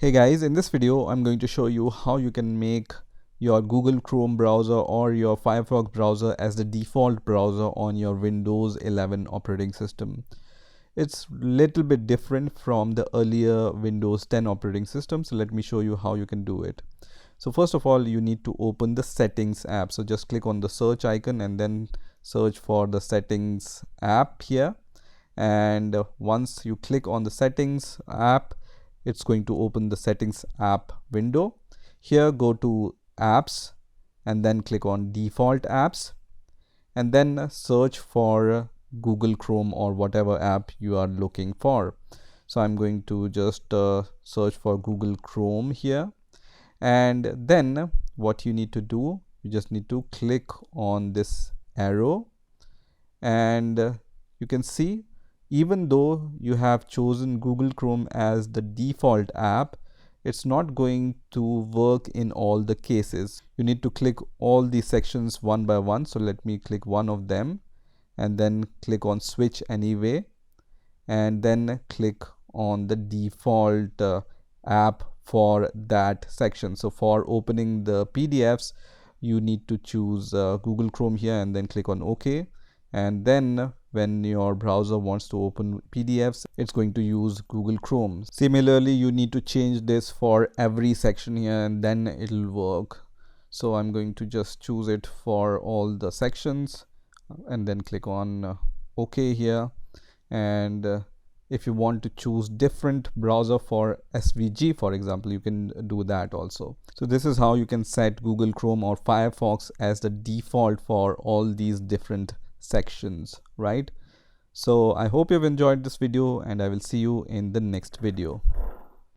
Hey guys, in this video I'm going to show you how you can make your Google Chrome browser or your Firefox browser as the default browser on your Windows 11 operating system. It's little bit different from the earlier Windows 10 operating system, so let me show you how you can do it. So first of all, you need to open the settings app. So just click on the search icon and then search for the settings app here. And once you click on the settings app, it's going to open the settings app window. Here go to apps and then click on default apps and then search for Google Chrome or whatever app you are looking for. So I'm going to just search for Google Chrome here, and then what you need to do, you just need to click on this arrow, and you can see even though you have chosen Google Chrome as the default app, it's not going to work in all the cases. You need to click all the sections one by one. So let me click one of them and then click on switch anyway, and then click on the default app for that section. So for opening the PDFs, you need to choose Google Chrome here and then click on OK. And then when your browser wants to open PDFs, it's going to use Google Chrome. Similarly, you need to change this for every section here and then it'll work. So I'm going to just choose it for all the sections and then click on OK here. And if you want to choose different browser for SVG, for example, you can do that also. So this is how you can set Google Chrome or Firefox as the default for all these different sections, right? So I hope you've enjoyed this video and I will see you in the next video.